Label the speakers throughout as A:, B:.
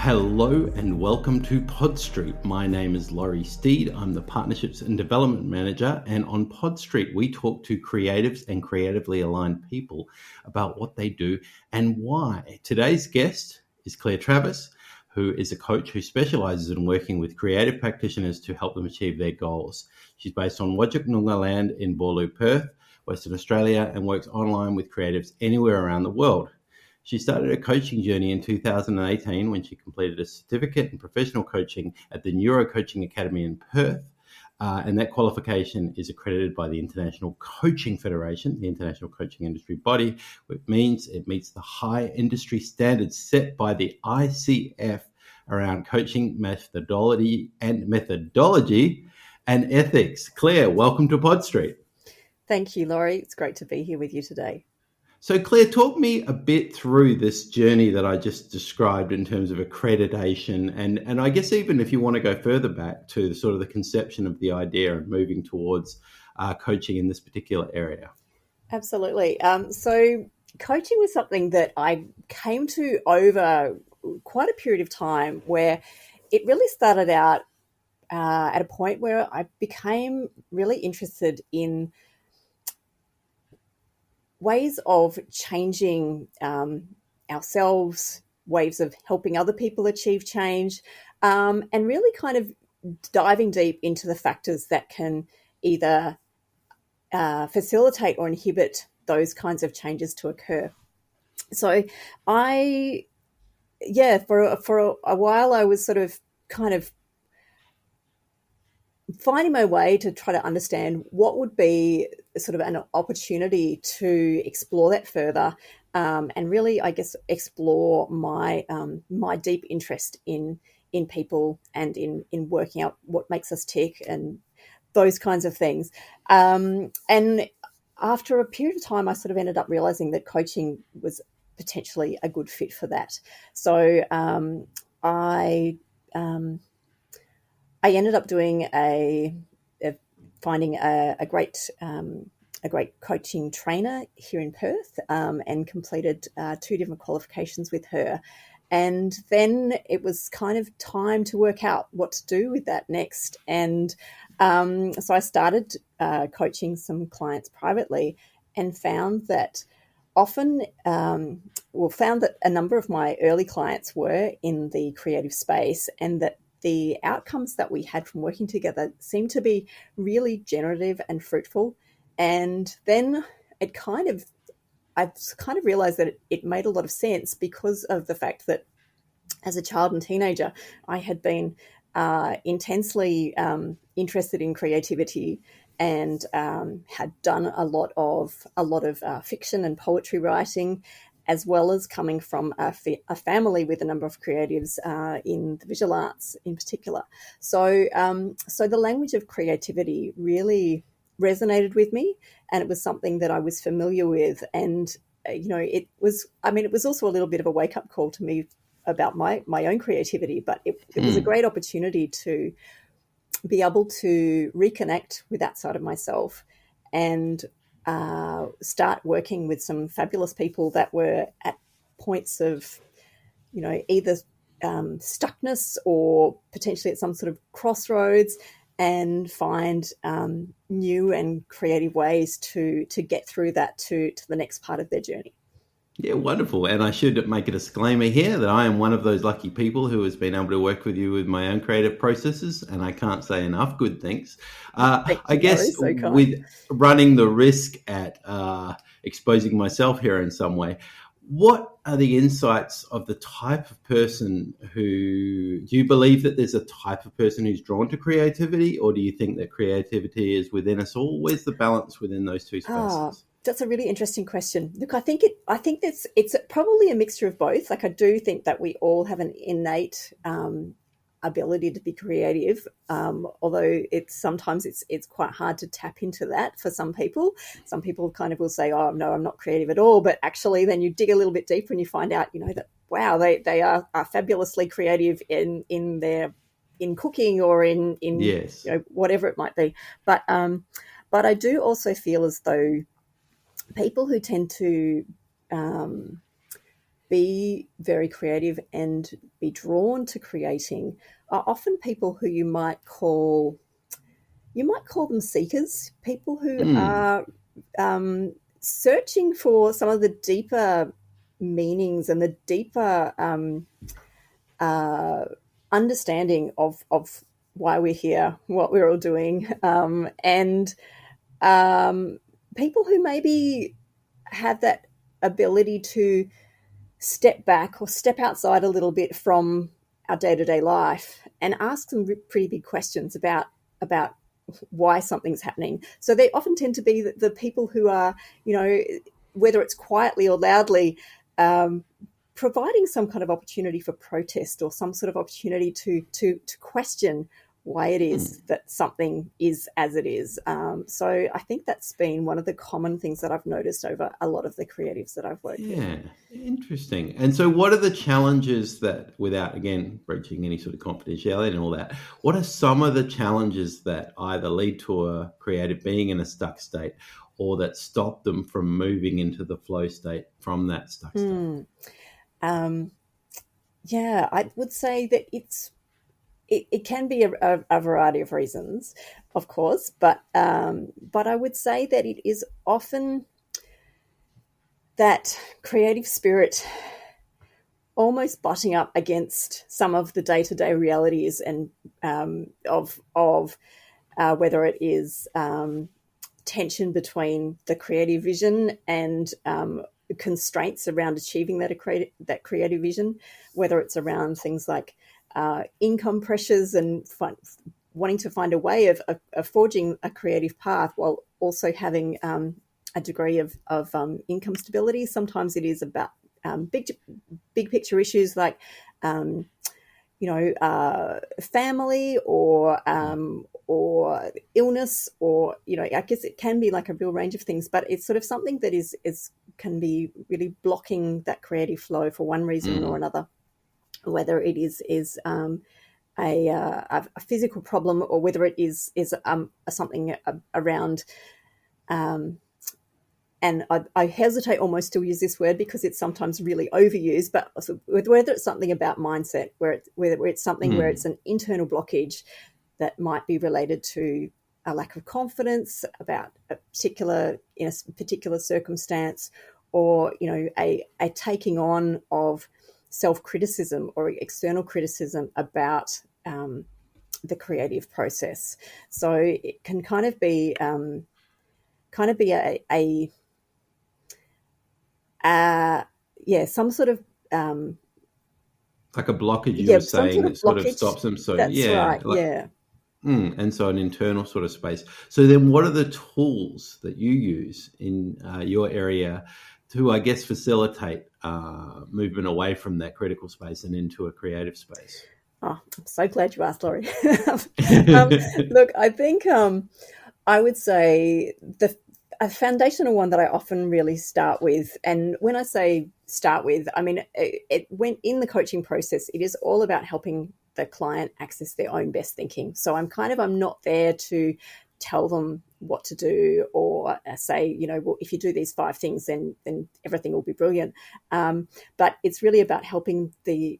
A: Hello and welcome to Pod Street. My name is Laurie Steed. I'm the Partnerships and Development Manager, and on Pod Street we talk to creatives and creatively aligned people about what they do and why. Today's guest is Clare Travis, who is a coach who specialises in working with creative practitioners to help them achieve their goals. She's based on Wajak Noongar land in Boorloo, Perth, Western Australia, and works online with creatives anywhere around the world. She started a coaching journey in 2018 when she completed a certificate in professional coaching at the Neuro Coaching Academy in Perth. And that qualification is accredited by the International Coaching Federation, the international coaching industry body, which means it meets the high industry standards set by the ICF around coaching methodology and ethics. Clare, welcome to Pod Street.
B: Thank you, Laurie. It's great to be here with you today.
A: So, Clare, talk me a bit through this journey that I just described in terms of accreditation, and I guess even if you want to go further back to the sort of the conception of the idea and moving towards coaching in this particular area.
B: Absolutely. So coaching was something that I came to over quite a period of time where it really started out at a point where I became really interested in ways of changing ourselves, ways of helping other people achieve change, and really kind of diving deep into the factors that can either facilitate or inhibit those kinds of changes to occur. So for a while I was sort of kind of finding my way to try to understand what would be sort of an opportunity to explore that further, and really, I guess, explore my my deep interest in people and in working out what makes us tick and those kinds of things. And after a period of time, I sort of ended up realizing that coaching was potentially a good fit for that. So I ended up doing finding a great coaching trainer here in Perth, and completed 2 different qualifications with her. And then it was kind of time to work out what to do with that next. And so I started coaching some clients privately and found that found that a number of my early clients were in the creative space, and that the outcomes that we had from working together seemed to be really generative and fruitful. And then I kind of realized that it made a lot of sense because of the fact that as a child and teenager, I had been intensely interested in creativity and had done a lot of fiction and poetry writing, as well as coming from a family with a number of creatives in the visual arts in particular. So the language of creativity really resonated with me, and it was something that I was familiar with. And, it was also a little bit of a wake-up call to me about my own creativity, but it was a great opportunity to be able to reconnect with that side of myself and start working with some fabulous people that were at points of, either stuckness or potentially at some sort of crossroads, and find new and creative ways to get through that to the next part of their journey.
A: Yeah, wonderful. And I should make a disclaimer here that I am one of those lucky people who has been able to work with you with my own creative processes, and I can't say enough good things. I guess with running the risk at exposing myself here in some way, what are the insights of the type of person do you believe that there's a type of person who's drawn to creativity, or do you think that creativity is within us all? Where's the balance within those two spaces?
B: That's a really interesting question. Look, I think it's probably a mixture of both. Like, I do think that we all have an innate ability to be creative, although sometimes it's quite hard to tap into that for some people. Some people kind of will say, "Oh no, I'm not creative at all," but actually, then you dig a little bit deeper and you find out, that wow, they are fabulously creative in cooking or in
A: yes,
B: whatever it might be. But I do also feel as though people who tend to be very creative and be drawn to creating are often people who you might call them seekers, people who
A: Mm,
B: are searching for some of the deeper meanings and the deeper uh, understanding of why we're here, what we're all doing, and um, people who maybe have that ability to step back or step outside a little bit from our day-to-day life and ask some pretty big questions about why something's happening. So they often tend to be the people who are, whether it's quietly or loudly, um, providing some kind of opportunity for protest or some sort of opportunity to question why it is
A: mm.
B: that something is as it is. So I think that's been one of the common things that I've noticed over a lot of the creatives that I've worked with.
A: Yeah, interesting. And so, what are the challenges that, without again breaching any sort of confidentiality and all that, what are some of the challenges that either lead to a creative being in a stuck state or that stop them from moving into the flow state from that stuck state?
B: Hmm. Um, yeah, I would say that it can be a variety of reasons, of course, but I would say that it is often that creative spirit almost butting up against some of the day to day realities and of whether it is tension between the creative vision and constraints around achieving that creative vision, whether it's around things like income pressures and wanting to find a way of forging a creative path while also having a degree of income stability. Sometimes it is about big picture issues like um, family or illness, or I guess it can be like a real range of things, but it's sort of something that is can be really blocking that creative flow for one reason or
A: Mm,
B: another, whether it is a physical problem or whether it is something around. Um, and I hesitate almost to use this word because it's sometimes really overused, but whether it's something about mindset, whether it's something where it's
A: mm,
B: an internal blockage that might be related to a lack of confidence about in a particular circumstance, or a taking on of self-criticism or external criticism about the creative process. So it can kind of be a uh, yeah, some sort of um,
A: like a blockage you
B: yeah,
A: were
B: some
A: saying
B: sort of
A: that sort of
B: blockage.
A: stops them. So,
B: That's
A: yeah,
B: right.
A: like,
B: Yeah.
A: and so an internal sort of space. So then, what are the tools that you use in your area to, I guess, facilitate movement away from that critical space and into a creative space?
B: Oh, I'm so glad you asked, Laurie. um, Look, I think I would say a foundational one that I often really start with, and when I say start with, I mean when in the coaching process, it is all about helping the client access their own best thinking. So I'm not there to tell them what to do or say, well, if you do these 5 things, then everything will be brilliant. But it's really about helping the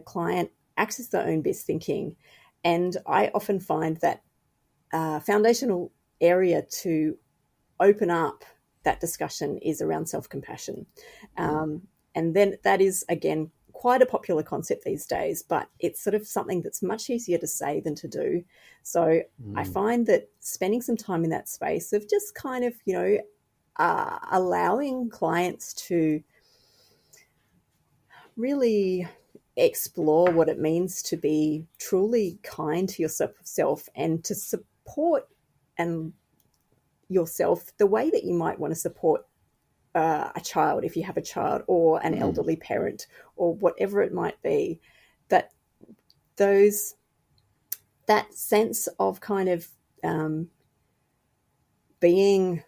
B: client access their own best thinking, and I often find that foundational area to open up that discussion is around self compassion. Um, and then that is, again, quite a popular concept these days, but it's sort of something that's much easier to say than to do. So I
A: Mm,
B: find that spending some time in that space of just kind of, allowing clients to really explore what it means to be truly kind to yourself and to support and yourself the way that you might want to support a child if you have a child, or an
A: mm,
B: elderly parent, or whatever it might be. That those that sense of kind of um, being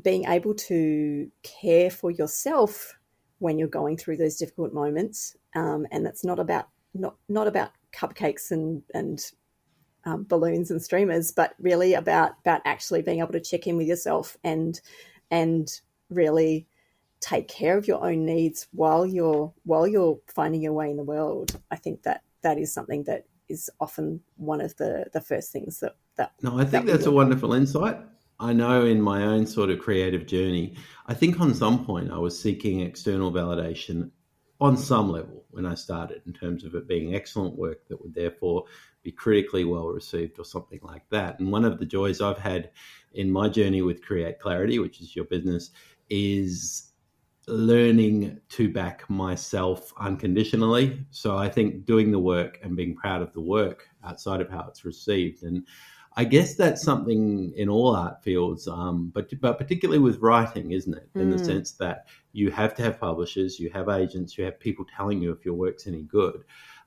B: being able to care for yourself when you're going through those difficult moments, and that's not about cupcakes and balloons and streamers, but really about actually being able to check in with yourself and really take care of your own needs while you're finding your way in the world, I think that that is something that is often one of the first things
A: No, I think
B: that we
A: that's a
B: work on.
A: wonderful insight. I know in my own sort of creative journey, I think on some point I was seeking external validation on some level when I started, in terms of it being excellent work that would therefore be critically well received or something like that. And one of the joys I've had in my journey with Create Clarity, which is your business, is learning to back myself unconditionally. So I think doing the work and being proud of the work outside of how it's received. And I guess that's something in all art fields, but particularly with writing, isn't it? In the
B: Mm.
A: sense that you have to have publishers, you have agents, you have people telling you if your work's any good.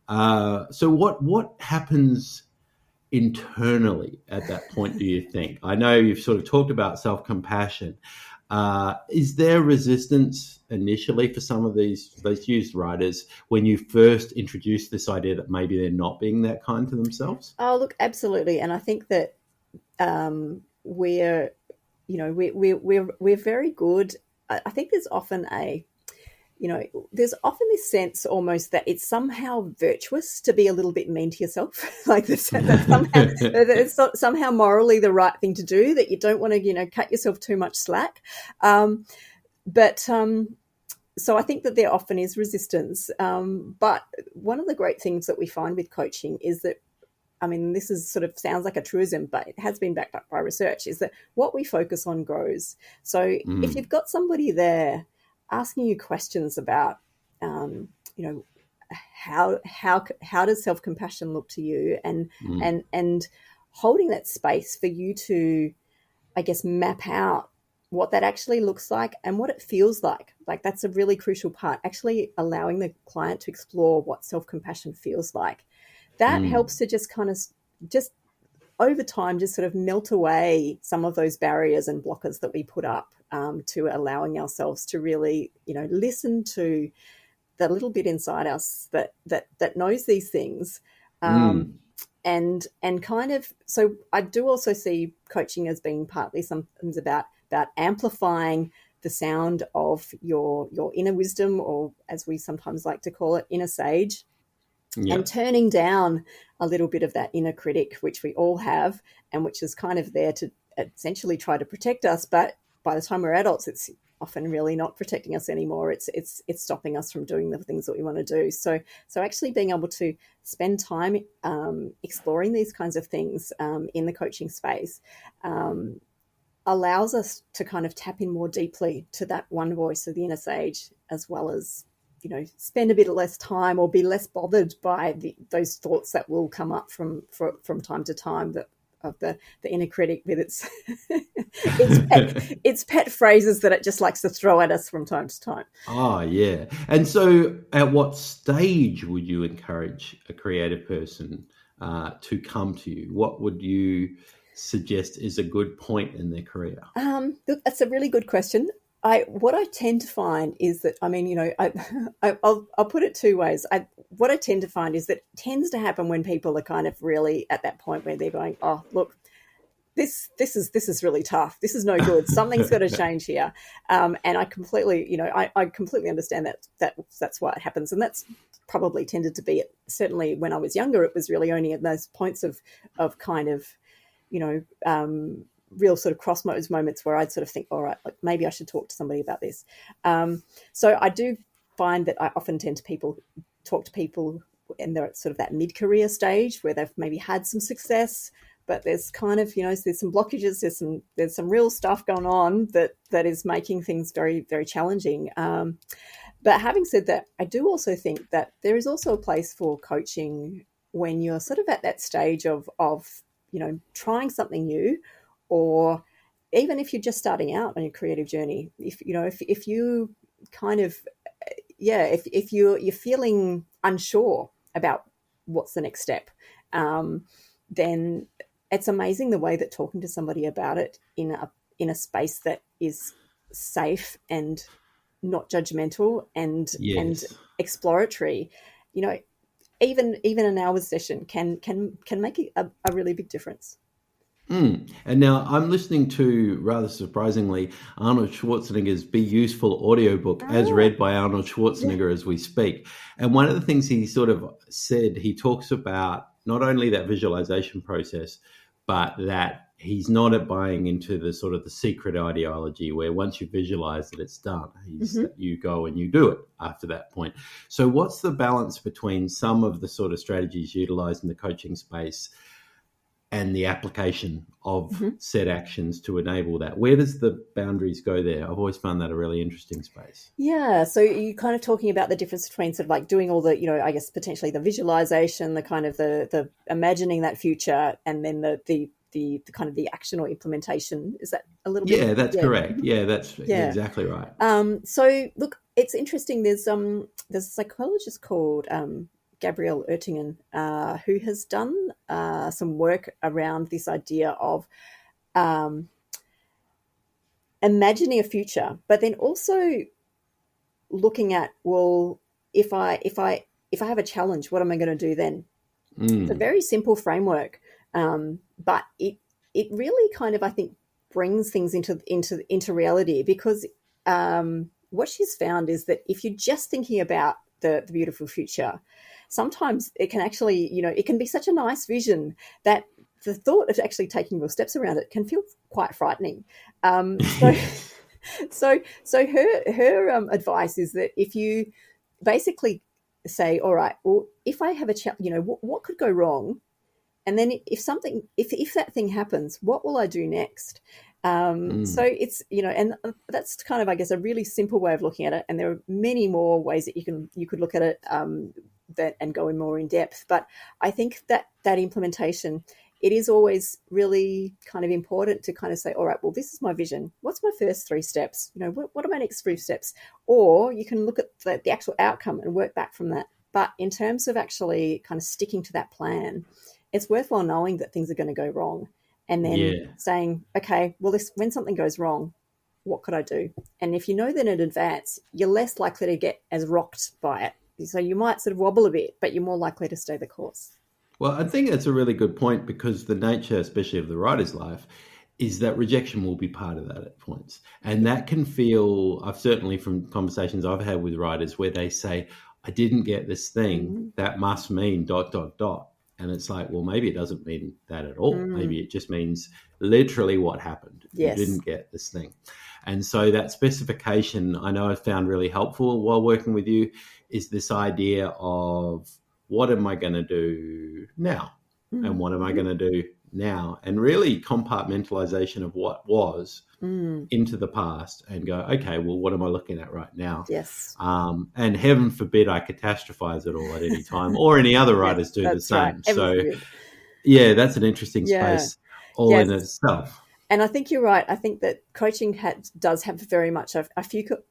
A: So what happens internally at that point, do you think? I know you've sort of talked about self-compassion. Is there resistance initially for some of these, let's use writers, when you first introduce this idea that maybe they're not being that kind to themselves?
B: Oh, look, absolutely. And I think that we're, we're very good. I think there's often there's often this sense almost that it's somehow virtuous to be a little bit mean to yourself, like this, that somehow that it's somehow morally the right thing to do. That you don't want to, cut yourself too much slack. But So I think that there often is resistance. But one of the great things that we find with coaching is that, I mean, this is sort of sounds like a truism, but it has been backed up by research, is that what we focus on grows. So if
A: Mm,
B: you've got somebody there asking you questions about, um, you know, how does self compassion look to you,
A: mm,
B: and holding that space for you to, I guess, map out what that actually looks like and what it feels like. Like that's a really crucial part. Actually allowing the client to explore what self compassion feels like, that
A: mm,
B: helps to just kind of just over time just sort of melt away some of those barriers and blockers that we put up, to allowing ourselves to really listen to the little bit inside us that knows these things, um,
A: mm.
B: and kind of, so I do also see coaching as being partly something about amplifying the sound of your inner wisdom, or as we sometimes like to call it, inner sage,
A: Yeah.
B: and turning down a little bit of that inner critic, which we all have, and which is kind of there to essentially try to protect us. But by the time we're adults, it's often really not protecting us anymore. It's stopping us from doing the things that we want to do. So actually being able to spend time exploring these kinds of things in the coaching space um, allows us to kind of tap in more deeply to that one voice of the inner sage, as well as spend a bit less time or be less bothered by those thoughts that will come up from time to time, that of the inner critic with its its pet phrases that it just likes to throw at us from time to time.
A: Ah, yeah. And so, at what stage would you encourage a creative person to come to you? What would you suggest is a good point in their career?
B: Look, that's a really good question. What I tend to find is that, I mean, I'll put it two ways. What I tend to find is that it tends to happen when people are kind of really at that point where they're going, oh, look, this is really tough. This is no good. Something's got to change here. And I completely, I completely understand that's why it happens, and that's probably tended to be it. Certainly, when I was younger, it was really only at those points of kind of, you know, real sort of crossroads moments where I'd sort of think, all right, like maybe I should talk to somebody about this. So I do find that I often tend to talk to people, and they're at sort of that mid-career stage where they've maybe had some success, but there's kind of, there's some blockages, there's some real stuff going on that is making things very, very challenging. But having said that, I do also think that there is also a place for coaching when you're sort of at that stage of trying something new, or even if you're just starting out on your creative journey. If you kind of, yeah, if you're feeling unsure about what's the next step, then it's amazing the way that talking to somebody about it in a space that is safe and not judgmental and
A: Yes.
B: exploratory, you know, even an hour session can make a really big difference.
A: And now I'm listening to, rather surprisingly, Arnold Schwarzenegger's Be Useful audiobook as
B: Ah,
A: read by Arnold
B: yeah.
A: Schwarzenegger as we speak. And one of the things he sort of said, he talks about not only that visualization process, but that he's not buying into the sort of the secret ideology where once you visualize it, it's done. He's
B: Hmm.
A: that you go and you do it after that point. So what's the balance between some of the sort of strategies utilized in the coaching space and the application of
B: Hmm.
A: set actions to enable that? Where does the boundaries go there? I've always found that a really interesting space.
B: Yeah, so you kind of talking about the difference between sort of like doing all the, I guess potentially the visualization, the kind of the imagining that future, and then the kind of the action or implementation. Is that a little bit?
A: Yeah, that's
B: Yeah.
A: correct.
B: Mhm.
A: Yeah, that's
B: Yeah.
A: exactly right.
B: So look, it's interesting. There's a psychologist called Gabrielle Ertingen who has done some work around this idea of um, imagining a future, but then also looking at, well, if I have a challenge, what am I going to do then? It's a
A: Mm,
B: very simple framework, but it really kind of, I think, brings things into reality, because what she's found is that if you're just thinking about the beautiful future, sometimes it can actually, it can be such a nice vision that the thought of actually taking real steps around it can feel quite frightening. So
A: yes.
B: so her advice is that if you basically say, all right, well, if I have a what could go wrong, and then if that thing happens, what will I do next? So
A: Mm,
B: it's, and that's kind of, I guess, a really simple way of looking at it, and there are many more ways that you could look at it, that and go in more in depth. But I think that implementation, it is always really kind of important to kind of say, all right, well, this is my vision. What's my first three steps? What are my next three steps? Or you can look at the actual outcome and work back from that. But in terms of actually kind of sticking to that plan, it's worthwhile knowing that things are going to go wrong, and then
A: yeah.
B: saying, okay, well, when something goes wrong, what could I do? And if you know that in advance, you're less likely to get as rocked by it. So you might sort of wobble a bit, but you're more likely to stay the course.
A: Well, I think that's a really good point because the nature, especially of the writer's life, is that rejection will be part of that at points. And
B: Yeah.
A: that can feel, I've certainly from conversations I've had with writers where they say, I didn't get this thing,
B: Mm.
A: that must mean dot, dot, dot. And it's like, well, maybe it doesn't mean that at all.
B: Mm.
A: Maybe it just means literally what happened. You
B: Yes.
A: didn't get this thing. And so that specification, I know I found really helpful while working with you, is this idea of what am I going to do now? And what am I
B: Mm-hmm.
A: going to do now? And really compartmentalization of what was
B: Mm.
A: into the past and go, okay, well, what am I looking at right now?
B: Yes.
A: And heaven forbid I catastrophize it all at any time, or any other
B: Yes,
A: writers do the
B: that's right.
A: same.
B: Heaven
A: So,
B: forbid.
A: yeah, that's an interesting
B: Yeah.
A: space all in
B: Yes.
A: itself.
B: And I think you're right. I think that coaching does have very much a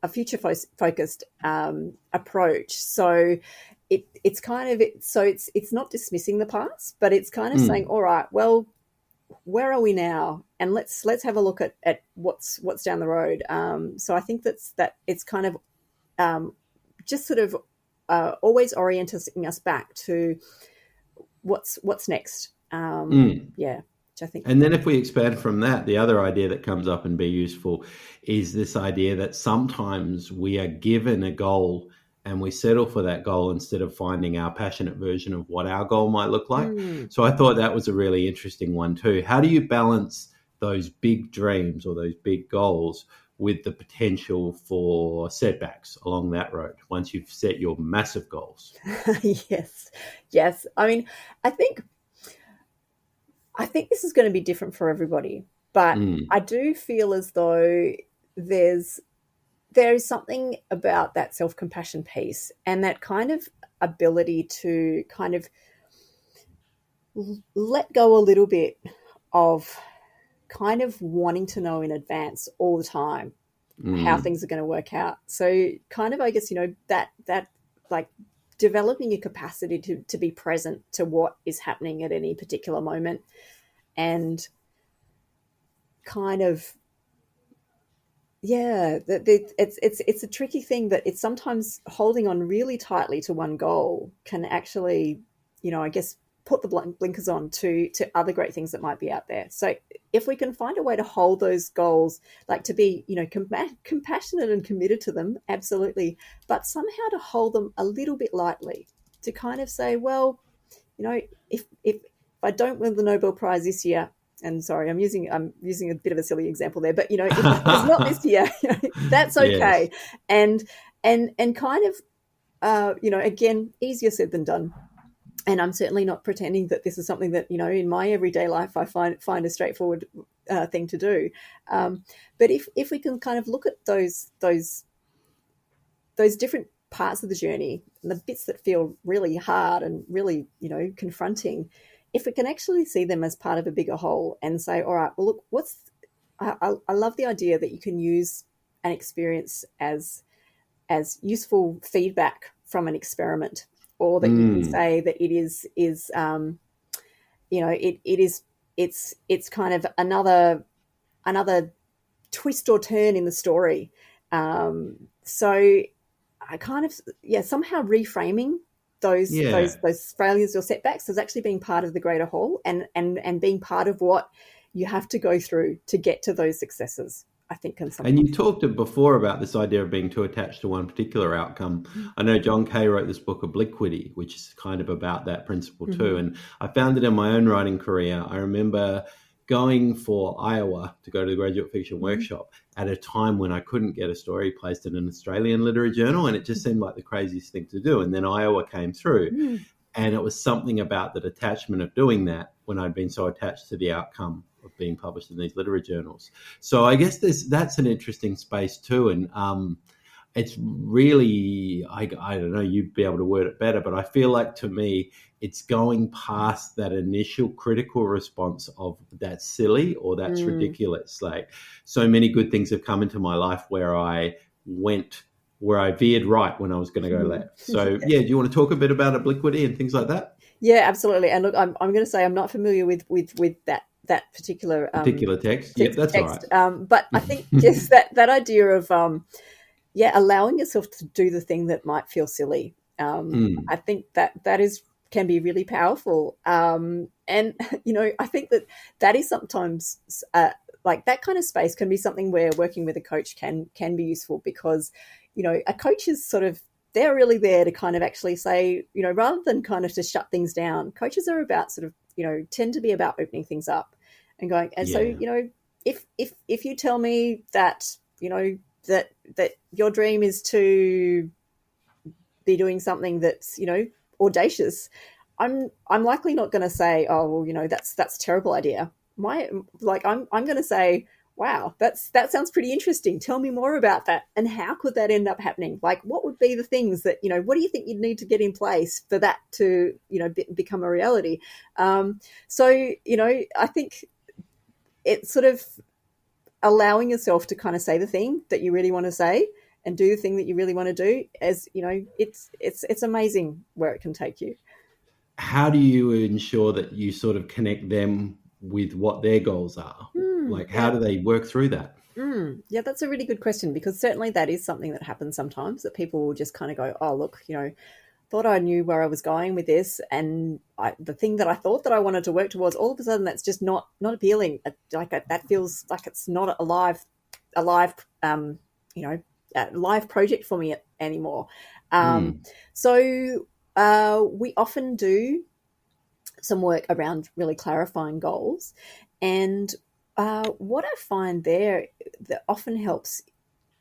B: future focused approach. So it's kind of it's not dismissing the past, but it's kind of saying,
A: Mm,
B: all right, well, where are we now? And let's have a look at what's down the road. So I think that it's kind of um, just sort of always orienting us back to what's next.
A: mm.
B: Yeah, which I think.
A: And then if we expand from that, the other idea that comes up and be useful is this idea that sometimes we are given a goal and we settle for that goal instead of finding our passionate version of what our goal might look like.
B: Mm.
A: So I thought that was a really interesting one too. How do you balance those big dreams or those big goals with the potential for setbacks along that road once you've set your massive goals?
B: Yes, yes. I mean, I think I think this is going to be different for everybody, but
A: Mm,
B: I do feel as though there's there is something about that self compassion piece and that kind of ability to kind of let go a little bit of kind of wanting to know in advance all the time how
A: mm,
B: things are going to work out. So kind of, I guess, that like developing your capacity to be present to what is happening at any particular moment, and kind of, yeah, it's a tricky thing, that it's sometimes holding on really tightly to one goal can actually, I guess, put the blinkers on to other great things that might be out there. So if we can find a way to hold those goals, like to be, compassionate and committed to them, absolutely, but somehow to hold them a little bit lightly, to kind of say, well, if I don't win the Nobel Prize this year, and sorry, I'm using a bit of a silly example there, but if it's not this year, that's
A: Yes.
B: okay, and kind of again, easier said than done. And I'm certainly not pretending that this is something that in my everyday life I find a straightforward thing to do. But if we can kind of look at those different parts of the journey, and the bits that feel really hard and really confronting, if we can actually see them as part of a bigger whole and say, all right, well, look, I love the idea that you can use an experience as useful feedback from an experiment, or that you can say that it is it's kind of another twist or turn in the story. So I kind of somehow reframing those
A: Yeah.
B: failures or setbacks as actually being part of the greater whole, and being part of what you have to go through to get to those successes, I think can
A: And
B: sometimes.
A: you talked before about this idea of being too attached to one particular outcome. I know John Kay wrote this book, Obliquity, which is kind of about that principle
B: Mm-hmm.
A: too. And I found it in my own writing career. I remember going for Iowa to go to the graduate fiction workshop at a time when I couldn't get a story placed in an Australian literary journal, and it just seemed like the craziest thing to do. And then Iowa came through,
B: Mm.
A: and it was something about the detachment of doing that when I'd been so attached to the outcome of being published in these literary journals. So I guess that's an interesting space too. And it's really, I don't know, you'd be able to word it better, but I feel like to me, it's going past that initial critical response of that's silly or that's
B: Mm.
A: ridiculous. Like, so many good things have come into my life where I veered right when I was going to go left. So yeah, do you want to talk a bit about obliquity and things like that?
B: Yeah, absolutely. And look, I'm going to say I'm not familiar with that particular
A: Particular text? Yep, that's all right.
B: text, but I think just that idea of allowing yourself to do the thing that might feel silly.
A: Mm,
B: I think that is can be really powerful, and I think that is sometimes like that kind of space can be something where working with a coach can be useful, because a coach is sort of, they're really there to kind of actually say, rather than kind of to shut things down, coaches are about sort of, tend to be about opening things up and going. And so,
A: yeah.
B: if you tell me that, that your dream is to be doing something that's, audacious, I'm likely not going to say, oh, well, that's a terrible idea. I'm going to say, wow, that sounds pretty interesting. Tell me more about that. And how could that end up happening? Like, what would be the things that, what do you think you'd need to get in place for that to, become a reality? So, I think it's sort of allowing yourself to kind of say the thing that you really want to say and do the thing that you really want to do, as, it's amazing where it can take you.
A: How do you ensure that you sort of connect them with what their goals are? Like, how
B: Yeah.
A: do they work through that?
B: Yeah, that's a really good question, because certainly that is something that happens sometimes, that people will just kind of go, oh, look, thought I knew where I was going with this, and the thing that I thought that I wanted to work towards, all of a sudden that's just not appealing. Like that feels like it's not a live live project for me anymore.
A: Mm.
B: So we often do some work around really clarifying goals, and what I find there that often helps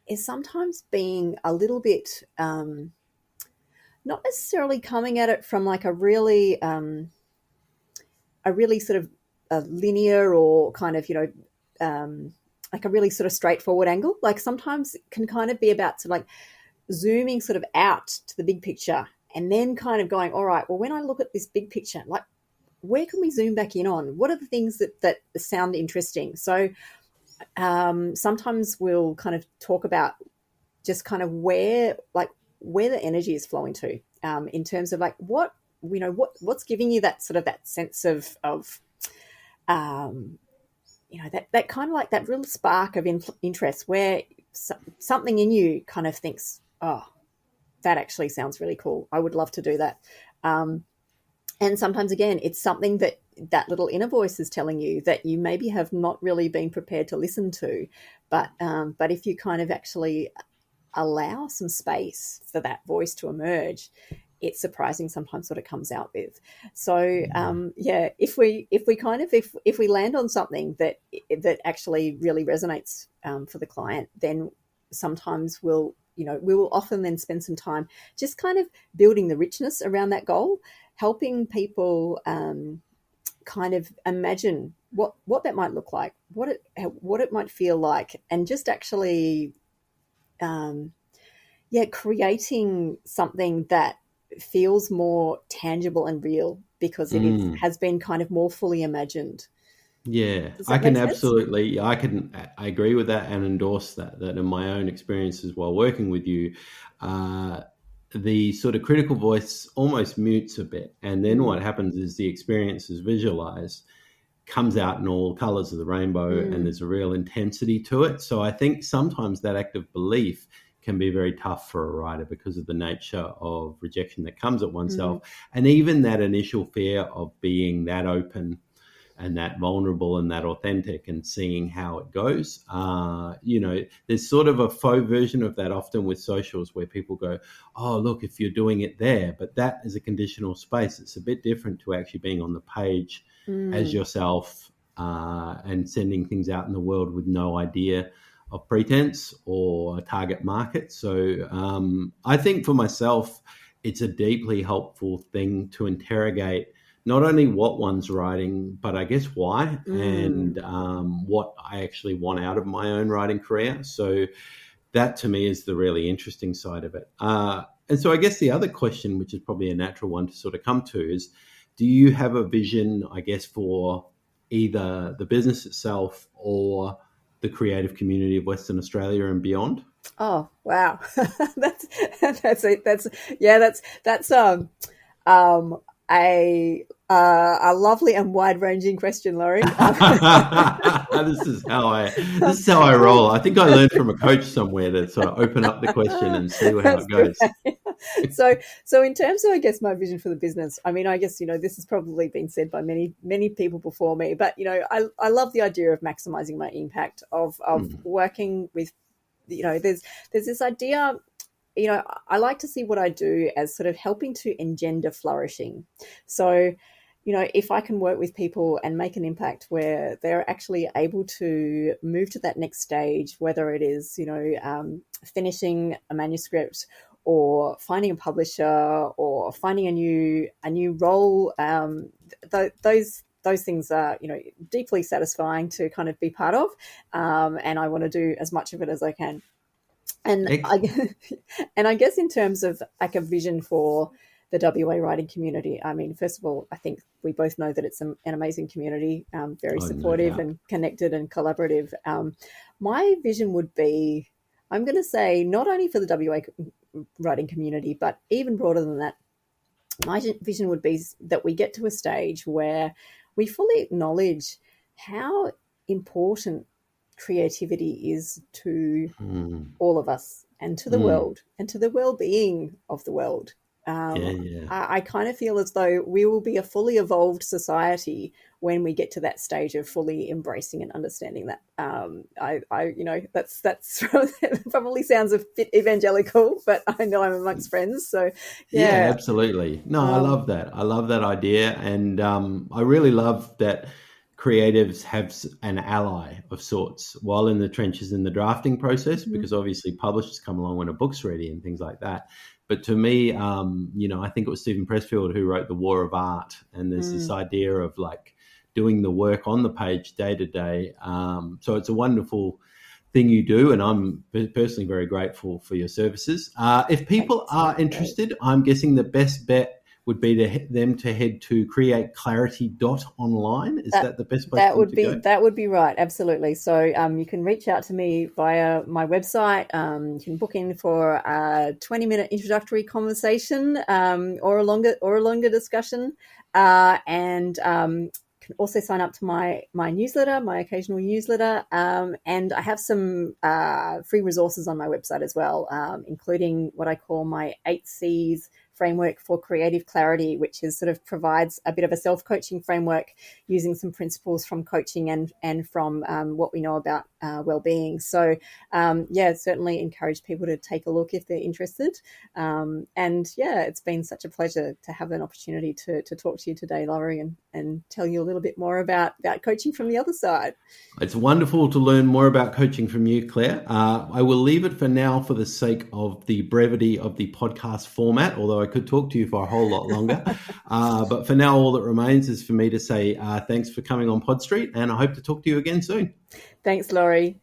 B: is sometimes being a little bit not necessarily coming at it from like a really sort of a linear, or kind of like a really sort of straightforward angle. Like sometimes it can kind of be about sort of like zooming sort of out to the big picture, and then kind of going, all right, well, when I look at this big picture, like, where can we zoom back in on? What are the things that sound interesting? So sometimes we'll kind of talk about just kind of where the energy is flowing to, in terms of like what's giving you that sort of that sense of um, that kind of like that real spark of interest, where something in you kind of thinks, oh, that actually sounds really cool. I would love to do that. And sometimes, again, it's something that that little inner voice is telling you that you maybe have not really been prepared to listen to. But if you kind of actually allow some space for that voice to emerge, it's surprising sometimes what it comes out with. So yeah, if we land on something that actually really resonates for the client, then sometimes we will often then spend some time just kind of building the richness around that goal, helping people kind of imagine what that might look like, what it might feel like, and just actually um, yeah, creating something that feels more tangible and real because it is
A: Mm.
B: has been kind of more fully imagined.
A: Yeah,
B: Does
A: I
B: that
A: can
B: make sense?
A: absolutely, I agree with that and endorse that. That in my own experiences while working with you, uh, the sort of critical voice almost mutes a bit, and then
B: Mm,
A: what happens is the experience is visualized, comes out in all colors of the rainbow, and
B: mm,
A: there's a real intensity to it. So I think sometimes that act of belief can be very tough for a writer because of the nature of rejection that comes at
B: mm,
A: oneself, and even that initial fear of being that open and that vulnerable and that authentic and seeing how it goes. There's sort of a faux version of that often with socials where people go, oh, look, if you're doing it there, but that is a conditional space. It's a bit different to actually being on the page as
B: mm,
A: yourself and sending things out in the world with no idea of pretense or a target market. So I think for myself, it's a deeply helpful thing to interrogate not only what one's writing, but I guess why
B: mm.
A: and what I actually want out of my own writing career. So that to me is the really interesting side of it. And so I guess the other question, which is probably a natural one to sort of come to, is do you have a vision, I guess, for either the business itself or the creative community of Western Australia and beyond?
B: Oh wow, that's that's yeah, that's um a a lovely and wide ranging question, Laurie.
A: This is how I roll. I think I learned from a coach somewhere to sort of open up the question and see how
B: That's
A: it goes.
B: great. So, so in terms of, I guess, my vision for the business, I mean, I guess, this has probably been said by many people before me, but, I love the idea of maximizing my impact of
A: Mm,
B: working with, there's this idea, I like to see what I do as sort of helping to engender flourishing. So, if I can work with people and make an impact where they're actually able to move to that next stage, whether it is, finishing a manuscript or finding a publisher or finding a new role, those things are deeply satisfying to kind of be part of, and I want to do as much of it as I can. And I
A: excellent.
B: and I guess in terms of like a vision for the WA writing community, I mean, first of all, I think we both know that it's an amazing community, very
A: Oh, no
B: supportive
A: doubt.
B: and connected and collaborative. My vision would be, I'm going to say, not only for the WA writing community, but even broader than that, my vision would be that we get to a stage where we fully acknowledge how important creativity is to
A: Mm,
B: all of us and to the
A: mm.
B: world and to the well-being of the world.
A: Yeah,
B: Um,
A: yeah.
B: I kind of feel as though we will be a fully evolved society when we get to that stage of fully embracing and understanding that. That's probably sounds a bit evangelical, but I know I'm amongst friends, so
A: Yeah,
B: yeah.
A: absolutely. No, I
B: Um,
A: love that. I love that idea. And I really love that creatives have an ally of sorts while in the trenches in the drafting process,
B: mhm,
A: because obviously publishers come along when a book's ready and things like that. But to me, I think it was Stephen Pressfield who wrote The War of Art. And there's this
B: mm,
A: idea of like doing the work on the page day to day. So it's a wonderful thing you do, and I'm personally very grateful for your services. If people
B: thanks.
A: are
B: Great.
A: interested, I'm guessing the best bet would be them to head to createclarity.online. Is
B: That
A: that the best place
B: that
A: for them
B: would
A: to
B: be
A: go?
B: that would be right, absolutely. So you can reach out to me via my website. You can book in for a 20-minute introductory conversation, or a longer discussion, and can also sign up to my newsletter, my occasional newsletter, and I have some free resources on my website as well, including what I call my 8 C's framework for creative clarity, which is sort of provides a bit of a self-coaching framework using some principles from coaching and from what we know about well-being. So certainly encourage people to take a look if they're interested. It's been such a pleasure to have an opportunity to talk to you today, Laurie, and tell you a little bit more about coaching from the other side.
A: It's wonderful to learn more about coaching from you, Claire. I will leave it for now for the sake of the brevity of the podcast format, although I could talk to you for a whole lot longer. But for now, all that remains is for me to say thanks for coming on Pod Street, and I hope to talk to you again soon.
B: Thanks, Laurie.